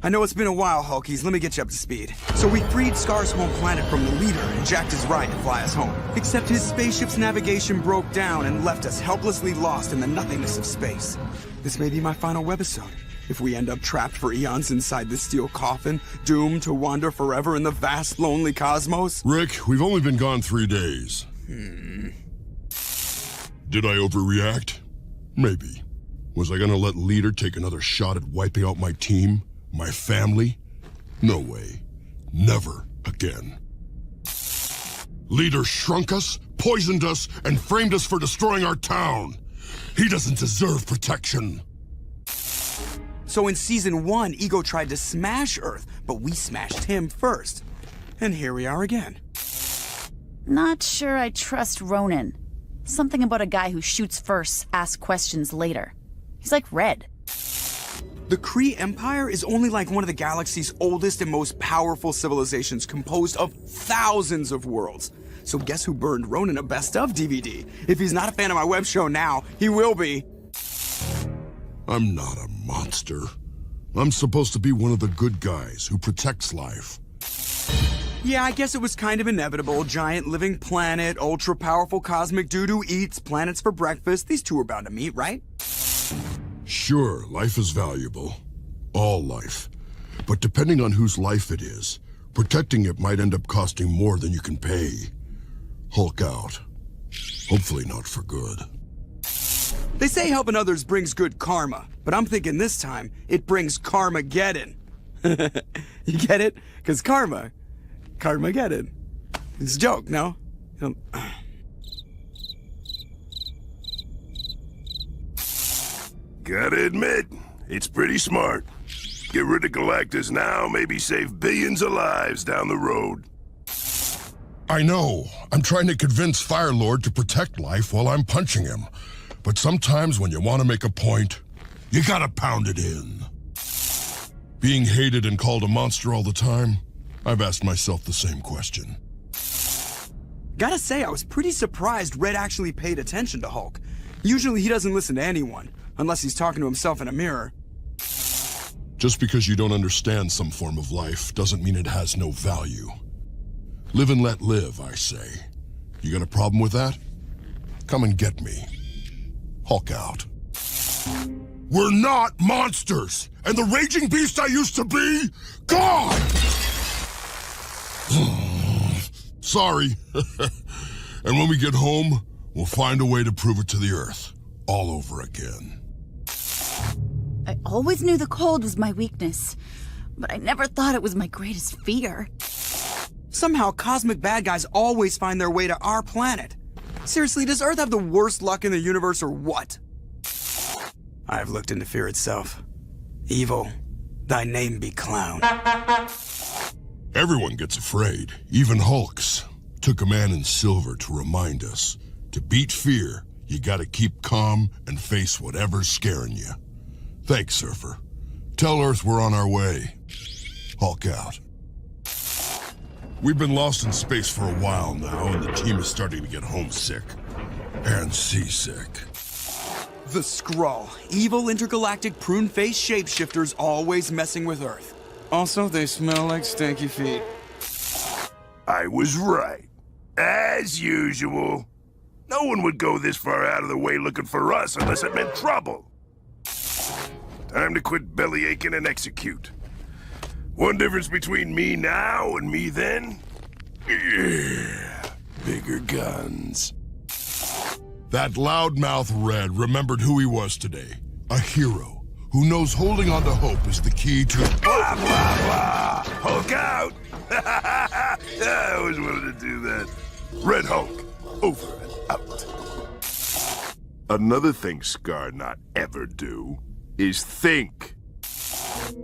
I know it's been a while, Hulkies. Let me get you up to speed. So we freed Scar's home planet from the leader and jacked his ride to fly us home. Except his spaceship's navigation broke down and left us helplessly lost in the nothingness of space. This may be my final webisode. If we end up trapped for eons inside this steel coffin, doomed to wander forever in the vast, lonely cosmos. Rick, we've only been gone 3 days. Did I overreact? Maybe. Was I gonna let Leader take another shot at wiping out my team? My family? No way. Never again. Leader shrunk us, poisoned us, and framed us for destroying our town. He doesn't deserve protection. So in Season 1, Ego tried to smash Earth, but we smashed him first. And here we are again. Not sure I trust Ronan. Something about a guy who shoots first, asks questions later. He's like Red. The Kree Empire is only like one of the galaxy's oldest and most powerful civilizations, composed of thousands of worlds. So guess who burned Ronan a best of DVD? If he's not a fan of my web show now, he will be. I'm not a monster. I'm supposed to be one of the good guys who protects life. Yeah, I guess it was kind of inevitable. Giant living planet, ultra-powerful cosmic dude who eats planets for breakfast. These two are bound to meet, right? Sure, life is valuable. All life. But depending on whose life it is, protecting it might end up costing more than you can pay. Hulk out. Hopefully not for good. They say helping others brings good karma, but I'm thinking this time it brings Karmageddon. You get it? Because Karmageddon. It's a joke, no? Gotta admit, it's pretty smart. Get rid of Galactus now, maybe save billions of lives down the road. I know. I'm trying to convince Firelord to protect life while I'm punching him. But sometimes when you want to make a point, you gotta pound it in. Being hated and called a monster all the time, I've asked myself the same question. Gotta say, I was pretty surprised Red actually paid attention to Hulk. Usually he doesn't listen to anyone, unless he's talking to himself in a mirror. Just because you don't understand some form of life doesn't mean it has no value. Live and let live, I say. You got a problem with that? Come and get me. Hulk out. We're not monsters! And the raging beast I used to be, gone! Sorry. And when we get home, we'll find a way to prove it to the Earth. All over again. I always knew the cold was my weakness, but I never thought it was my greatest fear. Somehow, cosmic bad guys always find their way to our planet. Seriously, does Earth have the worst luck in the universe or what? I've looked into fear itself. Evil, thy name be clown. Everyone gets afraid, even Hulks. Took a man in silver to remind us. To beat fear, you gotta keep calm and face whatever's scaring you. Thanks, Surfer. Tell Earth we're on our way. Hulk out. We've been lost in space for a while now, and the team is starting to get homesick. And seasick. The Skrull, evil intergalactic prune-faced shapeshifters always messing with Earth. Also, they smell like stinky feet. I was right. As usual. No one would go this far out of the way looking for us unless it meant trouble. Time to quit belly aching and execute. One difference between me now and me then? Yeah, bigger guns. That loudmouth Red remembered who he was today. A hero who knows holding on to hope is the key to... Blah, blah, blah! Hulk out! I always wanted to do that. Red Hulk, over and out. Another thing Scar not ever do is think.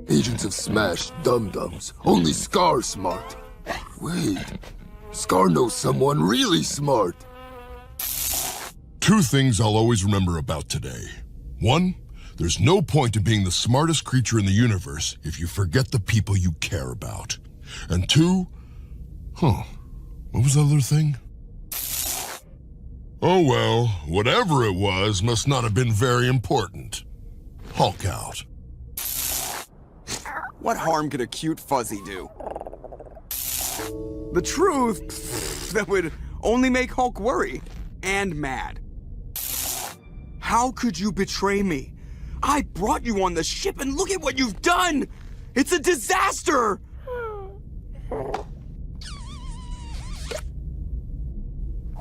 Agents of S.M.A.S.H, dum-dums. Only Scar smart. Wait, Scar knows someone really smart. 2 things I'll always remember about today. 1, there's no point in being the smartest creature in the universe if you forget the people you care about. And 2, what was the other thing? Oh well, whatever it was must not have been very important. Hulk out. What harm could a cute fuzzy do? The truth, pfft, that would only make Hulk worry and mad. How could you betray me? I brought you on the ship and look at what you've done! It's a disaster!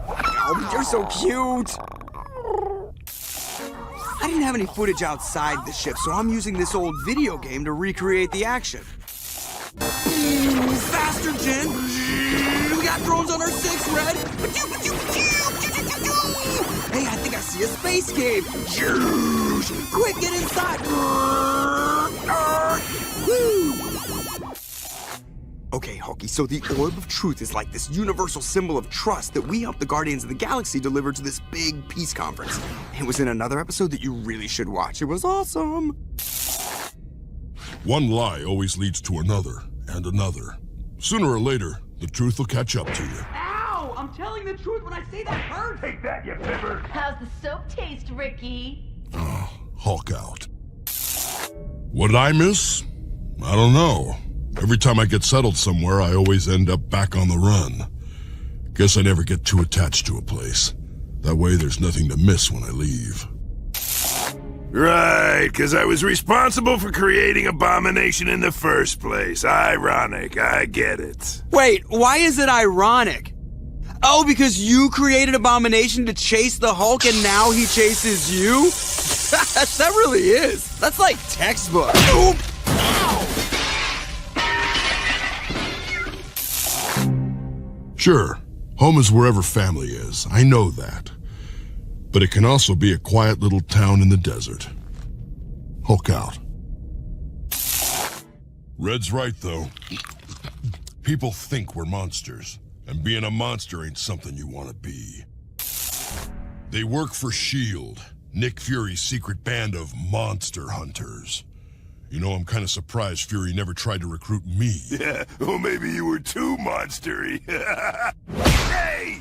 Oh, you're so cute! I didn't have any footage outside the ship, so I'm using this old video game to recreate the action. Faster, Jen! We got drones on our 6, Red! Hey, I think I see a space cave! Quick, get inside! Okay, Hulky, so the Orb of Truth is like this universal symbol of trust that we helped the Guardians of the Galaxy deliver to this big peace conference. It was in another episode that you really should watch. It was awesome. One lie always leads to another and another. Sooner or later, the truth will catch up to you. Ow! I'm telling the truth when I say that hurts! Take that, you fibber! How's the soap taste, Ricky? Hulk out. What did I miss? I don't know. Every time I get settled somewhere, I always end up back on the run. Guess I never get too attached to a place. That way there's nothing to miss when I leave. Right, because I was responsible for creating Abomination in the first place. Ironic, I get it. Wait, why is it ironic? Oh, because you created Abomination to chase the Hulk and now he chases you? That really is. That's like textbook. Oop! Sure, home is wherever family is. I know that. But it can also be a quiet little town in the desert. Hulk out. Red's right, though. People think we're monsters, and being a monster ain't something you want to be. They work for S.H.I.E.L.D., Nick Fury's secret band of monster hunters. You know, I'm kind of surprised Fury never tried to recruit me. Yeah, well, maybe you were too monstery. Hey!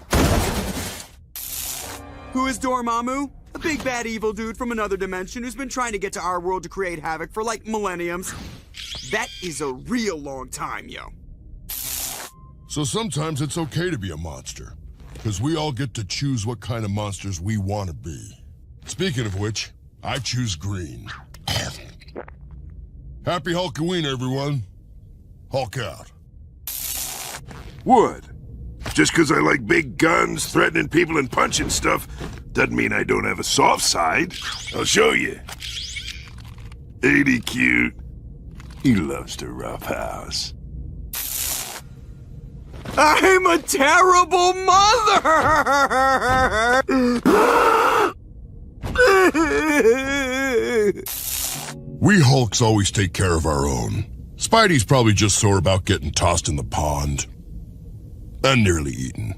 Who is Dormammu? A big bad evil dude from another dimension who's been trying to get to our world to create havoc for like millenniums. That is a real long time, yo. So sometimes it's okay to be a monster, because we all get to choose what kind of monsters we want to be. Speaking of which, I choose green. Happy Hulkoween, everyone. Hulk out. What? Just because I like big guns, threatening people, and punching stuff, doesn't mean I don't have a soft side. I'll show you. Ain't he cute? He loves to roughhouse. I'm a terrible mother! We Hulks always take care of our own. Spidey's probably just sore about getting tossed in the pond. And nearly eaten.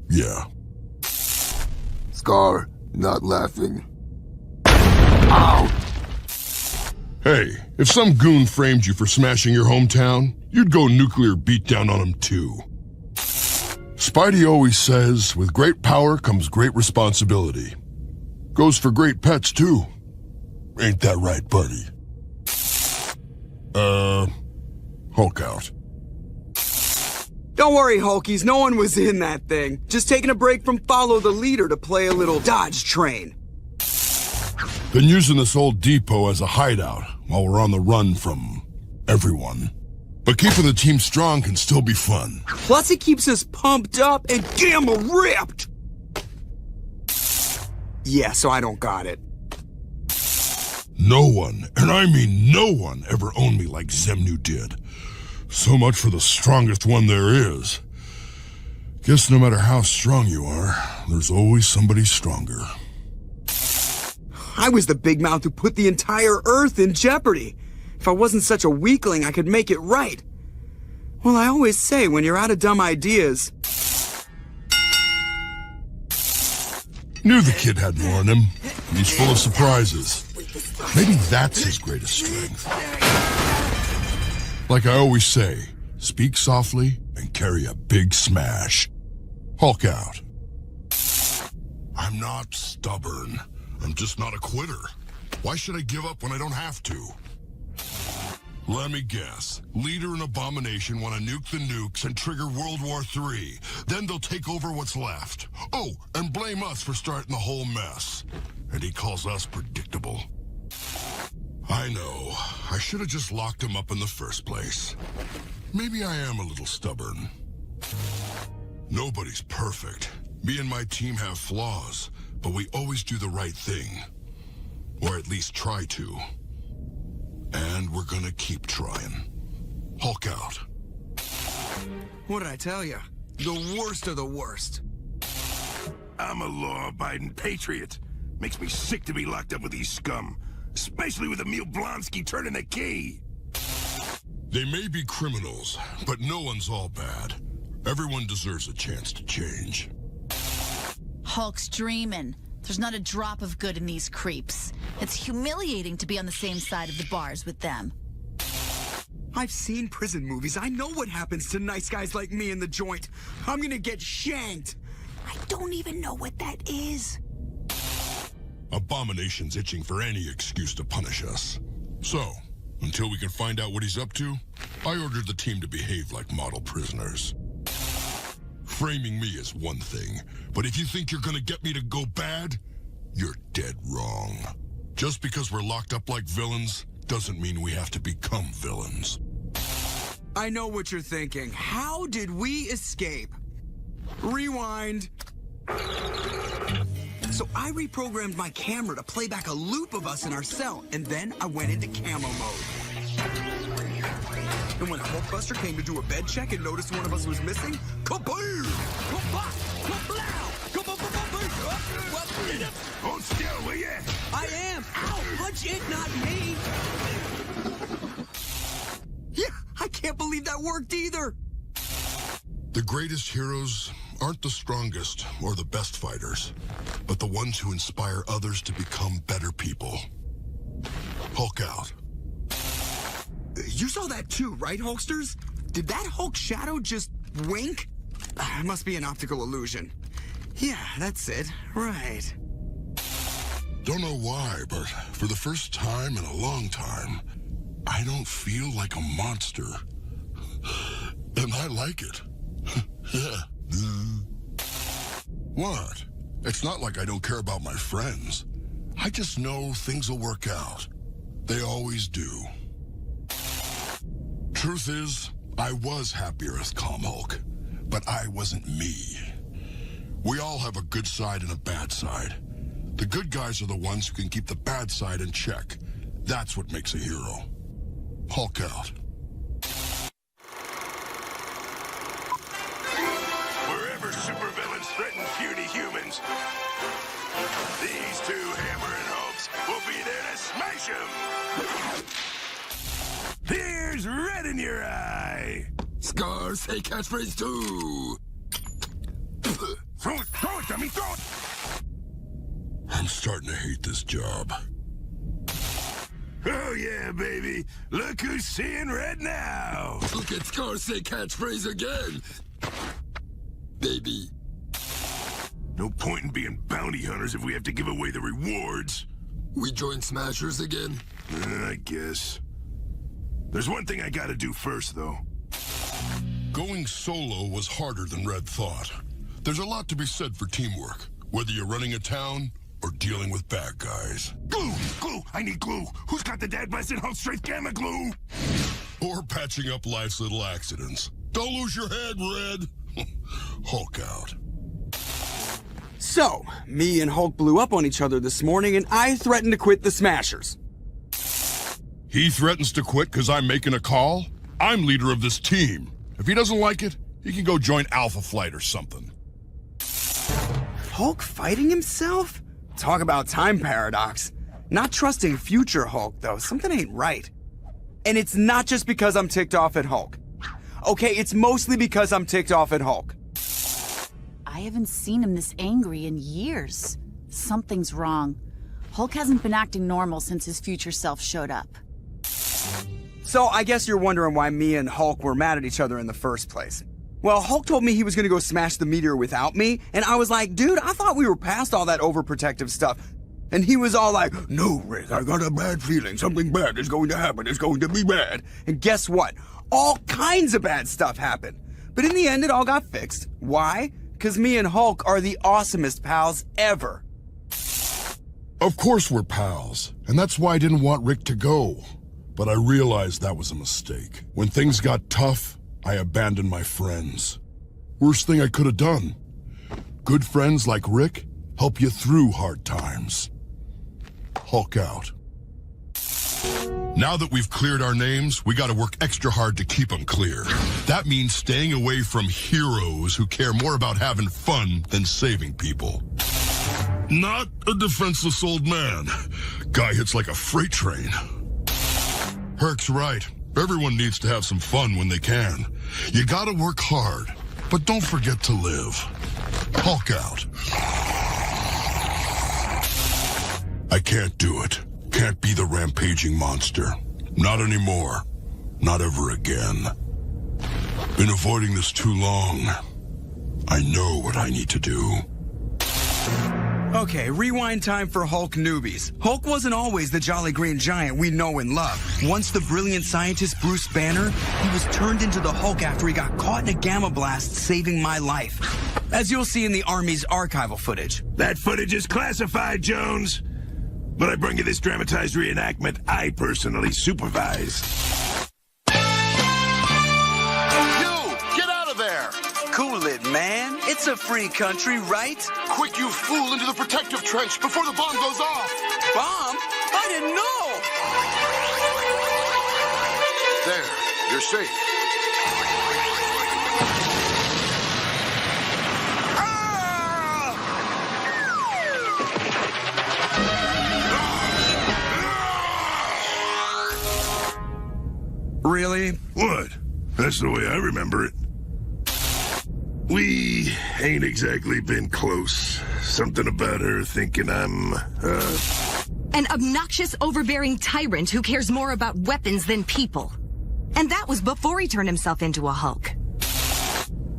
Yeah. Scar, not laughing. Ow! Hey, if some goon framed you for smashing your hometown, you'd go nuclear beatdown on him too. Spidey always says, with great power comes great responsibility. Goes for great pets too. Ain't that right, buddy? Hulk out. Don't worry, Hulkies, no one was in that thing. Just taking a break from Follow the Leader to play a little Dodge Train. Been using this old depot as a hideout while we're on the run from everyone. But keeping the team strong can still be fun. Plus it keeps us pumped up and gamma ripped! Yeah, so I don't got it. No one, and I mean no one, ever owned me like Zemnu did. So much for the strongest one there is. Guess no matter how strong you are, there's always somebody stronger. I was the big mouth who put the entire Earth in jeopardy. If I wasn't such a weakling, I could make it right. Well, I always say when you're out of dumb ideas... Knew the kid had more in him. He's full of surprises. Maybe that's his greatest strength. Like I always say, speak softly and carry a big smash. Hulk out. I'm not stubborn. I'm just not a quitter. Why should I give up when I don't have to? Let me guess. Leader and Abomination want to nuke the nukes and trigger World War III. Then they'll take over what's left. Oh, and blame us for starting the whole mess. And he calls us predictable. I know. I should have just locked him up in the first place. Maybe I am a little stubborn. Nobody's perfect. Me and my team have flaws, but we always do the right thing. Or at least try to. And we're gonna keep trying. Hulk out. What did I tell you? The worst of the worst. I'm a law-abiding patriot. Makes me sick to be locked up with these scum. Especially with Emil Blonsky turning the key. They may be criminals, but no one's all bad. Everyone deserves a chance to change. Hulk's dreaming. There's not a drop of good in these creeps. It's humiliating to be on the same side of the bars with them. I've seen prison movies. I know what happens to nice guys like me in the joint. I'm gonna get shanked. I don't even know what that is. Abomination's itching for any excuse to punish us. So, until we can find out what he's up to, I ordered the team to behave like model prisoners. Framing me is one thing, but if you think you're gonna get me to go bad, you're dead wrong. Just because we're locked up like villains doesn't mean we have to become villains. I know what you're thinking. How did we escape? Rewind. So I reprogrammed my camera to play back a loop of us in our cell, and then I went into camo mode. And when Hulkbuster came to do a bed check and noticed one of us was missing, kaboom! Hold still, will ya? I am! Ow! Punch it, not me! Yeah, I can't believe that worked either! The greatest heroes aren't the strongest or the best fighters, but the ones who inspire others to become better people. Hulk out. You saw that too, right, Hulksters? Did that Hulk shadow just wink? It must be an optical illusion. Yeah, that's it. Right. Don't know why, but for the first time in a long time, I don't feel like a monster. And I like it. Yeah. What? It's not like I don't care about my friends. I just know things will work out. They always do. Truth is, I was happier as Calm Hulk, but I wasn't me. We all have a good side and a bad side. The good guys are the ones who can keep the bad side in check. That's what makes a hero. Hulk out. Wherever supervillains threaten puny humans, these two hammering Hulks will be there to smash them! Here's red in your eye! Scar, say catchphrase too! Throw it, dummy, throw it! I'm starting to hate this job. Oh yeah, baby. Look who's seeing red now! Look at Scar, say catchphrase again! Baby. No point in being bounty hunters if we have to give away the rewards. We join Smashers again? I guess. There's one thing I gotta do first, though. Going solo was harder than Red thought. There's a lot to be said for teamwork, whether you're running a town or dealing with bad guys. Glue! Glue! I need glue! Who's got the dad blasted Hulk strength gamma glue? Or patching up life's little accidents. Don't lose your head, Red! Hulk out. So, me and Hulk blew up on each other this morning, and I threatened to quit the Smashers. He threatens to quit because I'm making a call? I'm leader of this team. If he doesn't like it, he can go join Alpha Flight or something. Hulk fighting himself? Talk about time paradox. Not trusting future Hulk, though. Something ain't right. And it's not just because I'm ticked off at Hulk. Okay, it's mostly because I'm ticked off at Hulk. I haven't seen him this angry in years. Something's wrong. Hulk hasn't been acting normal since his future self showed up. So I guess you're wondering why me and Hulk were mad at each other in the first place. Well, Hulk told me he was gonna go smash the meteor without me, and I was like, dude, I thought we were past all that overprotective stuff. And he was all like, "No, Rick, I got a bad feeling. Something bad is going to happen. It's going to be bad." And guess what? All kinds of bad stuff happened. But in the end, it all got fixed. Why? Because me and Hulk are the awesomest pals ever. Of course we're pals, and that's why I didn't want Rick to go. But I realized that was a mistake. When things got tough, I abandoned my friends. Worst thing I could have done. Good friends like Rick help you through hard times. Hulk out. Now that we've cleared our names, we gotta work extra hard to keep them clear. That means staying away from heroes who care more about having fun than saving people. Not a defenseless old man. Guy hits like a freight train. Herc's right. Everyone needs to have some fun when they can. You gotta work hard, but don't forget to live. Hulk out. I can't do it. Can't be the rampaging monster. Not anymore. Not ever again. Been avoiding this too long. I know what I need to do. Okay, rewind time for Hulk newbies. Hulk wasn't always the jolly green giant we know and love. Once the brilliant scientist Bruce Banner, he was turned into the Hulk after he got caught in a gamma blast, saving my life. As you'll see in the Army's archival footage. That footage is classified, Jones. But I bring you this dramatized reenactment I personally supervised. You! Get out of there! Cool it, man. It's a free country, right? Quick, you fool, into the protective trench before the bomb goes off! Bomb? I didn't know! There, you're safe. Really? What? That's the way I remember it. We ain't exactly been close. Something about her thinking I'm, An obnoxious, overbearing tyrant who cares more about weapons than people. And that was before he turned himself into a Hulk.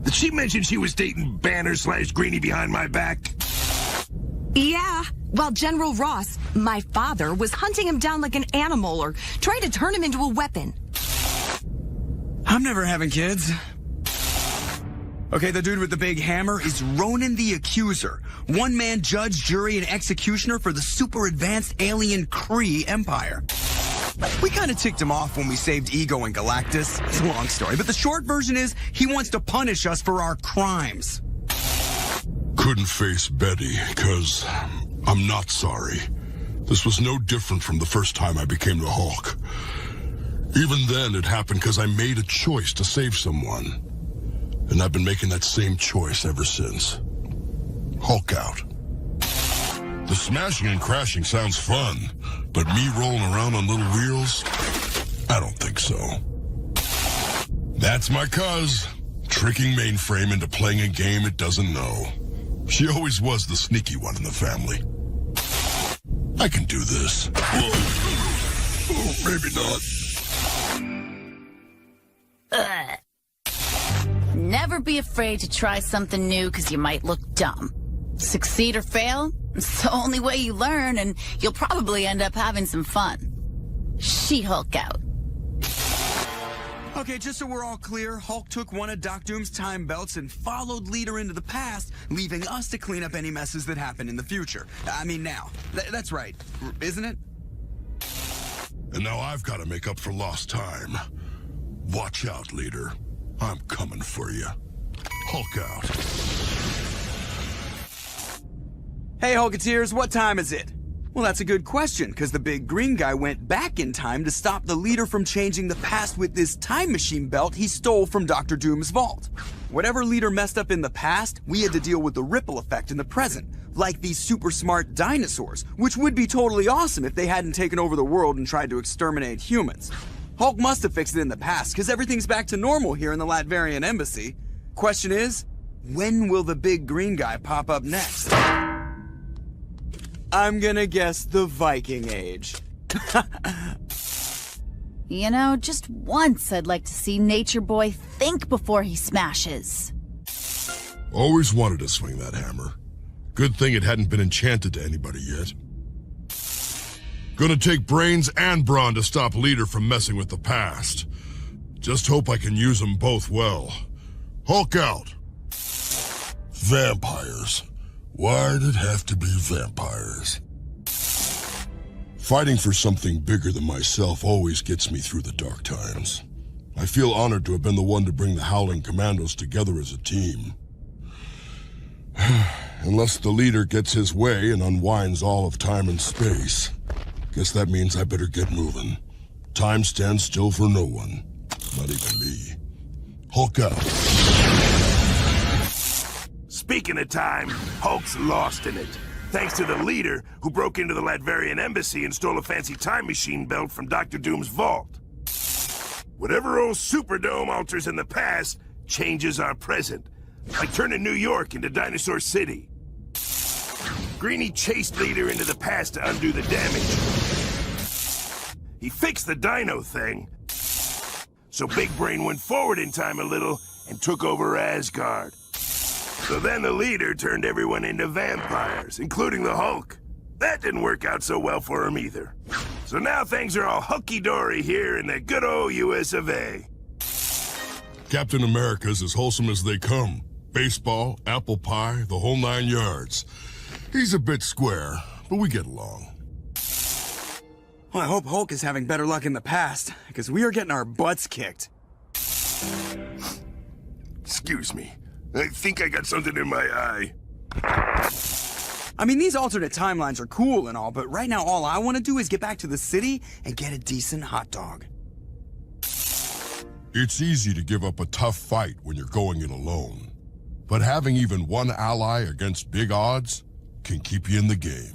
Did she mention she was dating Banner/Greenie behind my back? Yeah, while General Ross, my father, was hunting him down like an animal or trying to turn him into a weapon. I'm never having kids. Okay, the dude with the big hammer is Ronan the Accuser. One-man judge, jury, and executioner for the super advanced alien Kree Empire. We kind of ticked him off when we saved Ego and Galactus. It's a long story, but the short version is he wants to punish us for our crimes. Couldn't face Betty, 'cause I'm not sorry. This was no different from the first time I became the Hulk. Even then, it happened because I made a choice to save someone. And I've been making that same choice ever since. Hulk out. The smashing and crashing sounds fun, but me rolling around on little wheels? I don't think so. That's my cuz, tricking Mainframe into playing a game it doesn't know. She always was the sneaky one in the family. I can do this. Whoa. Oh, maybe not. Never be afraid to try something new because you might look dumb. Succeed or fail, it's the only way you learn, and you'll probably end up having some fun. She-Hulk out. Okay, just so we're all clear, Hulk took one of Doc Doom's time belts and followed Leader into the past, leaving us to clean up any messes that happen in the future. I mean now. That's right, isn't it? And now I've got to make up for lost time. Watch out, Leader. I'm coming for you. Hulk out. Hey, Hulketeers, what time is it? Well, that's a good question, because the big green guy went back in time to stop the Leader from changing the past with this time machine belt he stole from Dr. Doom's vault. Whatever Leader messed up in the past, we had to deal with the ripple effect in the present, like these super smart dinosaurs, which would be totally awesome if they hadn't taken over the world and tried to exterminate humans. Hulk must have fixed it in the past, because everything's back to normal here in the Latverian embassy. Question is, when will the big green guy pop up next? I'm gonna guess the Viking Age. You know, just once I'd like to see Nature Boy think before he smashes. Always wanted to swing that hammer. Good thing it hadn't been enchanted to anybody yet. Gonna take brains and brawn to stop Leader from messing with the past. Just hope I can use them both well. Hulk out! Vampires. Why'd it have to be vampires? Fighting for something bigger than myself always gets me through the dark times. I feel honored to have been the one to bring the Howling Commandos together as a team. Unless the Leader gets his way and unwinds all of time and space. Guess that means I better get moving. Time stands still for no one. Not even me. Hulk out. Speaking of time, Hulk's lost in it. Thanks to the Leader, who broke into the Latverian embassy and stole a fancy time machine belt from Dr. Doom's vault. Whatever old Superdome alters in the past changes our present, like turning New York into Dinosaur City. Greenie chased Leader into the past to undo the damage. He fixed the dino thing, so Big Brain went forward in time a little and took over Asgard. So then the Leader turned everyone into vampires, including the Hulk. That didn't work out so well for him either. So now things are all hunky-dory here in the good old US of A. Captain America's as wholesome as they come. Baseball, apple pie, the whole 9 yards. He's a bit square, but we get along. Well, I hope Hulk is having better luck in the past, because we are getting our butts kicked. Excuse me. I think I got something in my eye. I mean, these alternate timelines are cool and all, but right now all I want to do is get back to the city and get a decent hot dog. It's easy to give up a tough fight when you're going it alone. But having even one ally against big odds can keep you in the game.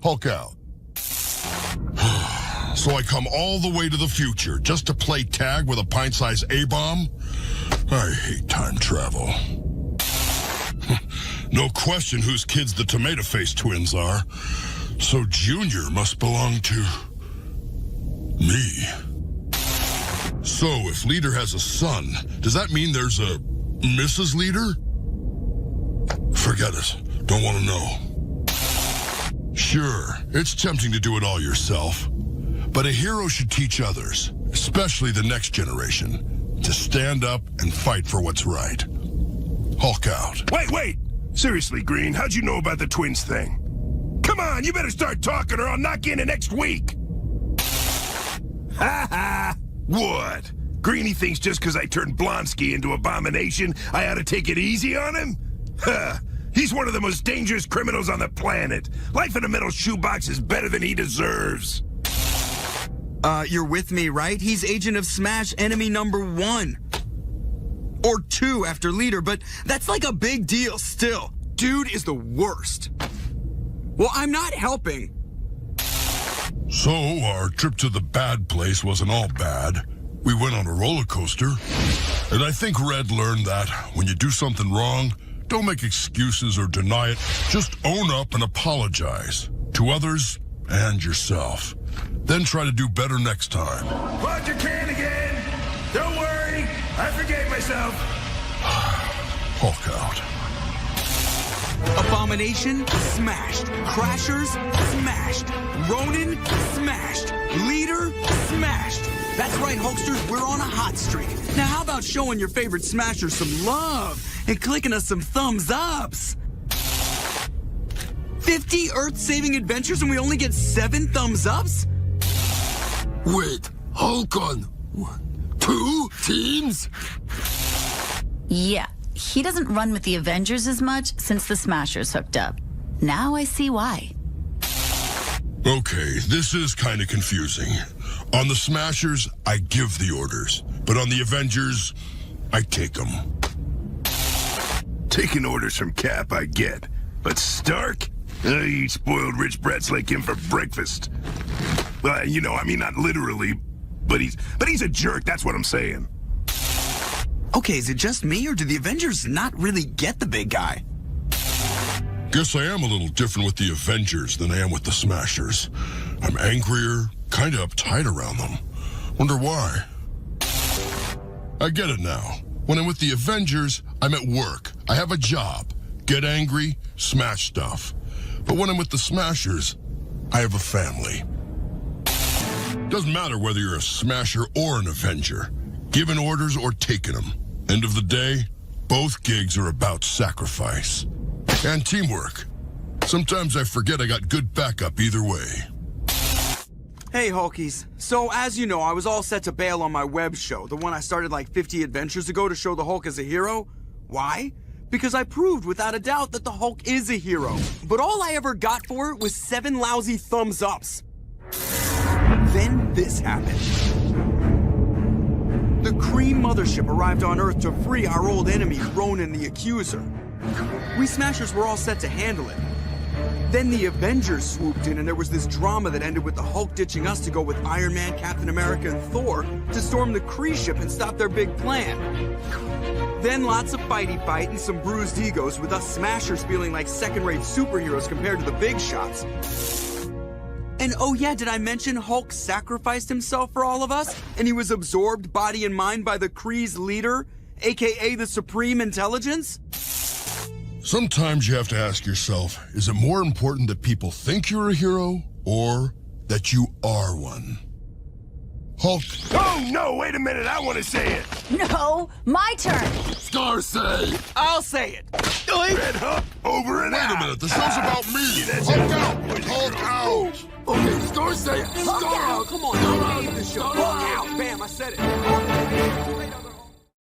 Hulk out. So I come all the way to the future just to play tag with a pint-sized A-bomb? I hate time travel. No question whose kids the tomato-face twins are. So Junior must belong to me. So if Leader has a son, does that mean there's a Mrs. Leader? Forget it. Don't want to know. Sure, it's tempting to do it all yourself. But a hero should teach others, especially the next generation, to stand up and fight for what's right. Hulk out. Wait! Seriously, Green, how'd you know about the twins thing? Come on, you better start talking or I'll knock you into next week! Ha ha! What? Greenie thinks just because I turned Blonsky into Abomination, I ought to take it easy on him? Huh! He's one of the most dangerous criminals on the planet. Life in a metal shoebox is better than he deserves. You're with me, right? He's Agent of S.M.A.S.H, enemy number 1. Or 2 after Leader, but that's like a big deal still. Dude is the worst. Well, I'm not helping. So our trip to the bad place wasn't all bad. We went on a roller coaster. And I think Red learned that when you do something wrong, don't make excuses or deny it. Just own up and apologize to others and yourself. Then try to do better next time. Plug your can again! Don't worry, I forgave myself. Hulk out. Abomination, smashed. Crashers, smashed. Ronin, smashed. Leader, smashed. That's right, Hulksters, we're on a hot streak. Now how about showing your favorite Smashers some love and clicking us some thumbs ups? 50 Earth-saving adventures and we only get 7 thumbs ups? Wait, Hulk on 2 teams? Yeah, he doesn't run with the Avengers as much since the S.M.A.S.H hooked up. Now I see why. Okay, this is kind of confusing. On the Smashers, I give the orders. But on the Avengers, I take them. Taking orders from Cap, I get. But Stark? I eat spoiled rich brats like him for breakfast. You know, I mean, not literally, but he's a jerk, that's what I'm saying. Okay, is it just me or do the Avengers not really get the big guy? Guess I am a little different with the Avengers than I am with the Smashers. I'm angrier, kind of uptight around them. Wonder why? I get it now. When I'm with the Avengers, I'm at work. I have a job. Get angry, smash stuff. But when I'm with the Smashers, I have a family. Doesn't matter whether you're a smasher or an Avenger. Giving orders or taking them. End of the day, both gigs are about sacrifice. And teamwork. Sometimes I forget I got good backup either way. Hey, Hulkies. So, as you know, I was all set to bail on my web show, the one I started like 50 adventures ago to show the Hulk as a hero. Why? Because I proved without a doubt that the Hulk is a hero. But all I ever got for it was 7 lousy thumbs ups. Then this happened. The Cream Mothership arrived on Earth to free our old enemy, Ronan the Accuser. We Smashers were all set to handle it. Then the Avengers swooped in and there was this drama that ended with the Hulk ditching us to go with Iron Man, Captain America, and Thor to storm the Kree ship and stop their big plan. Then lots of fighty fight and some bruised egos with us Smashers feeling like second-rate superheroes compared to the big shots. And oh yeah, did I mention Hulk sacrificed himself for all of us? And he was absorbed body and mind by the Kree's leader, aka the Supreme Intelligence? Sometimes you have to ask yourself, is it more important that people think you're a hero, or that you are one? Hulk. Oh, no, wait a minute, I want to say it. No, my turn. Scar say! I'll say it. Red Hulk, over and out. Wait a minute, the show's about me! That's Hulk it. out! Hulk out! Okay, Scar say! Scar out! Come on, Scar don't out! leave the show. Scar Hulk out! out. Bam, I said it.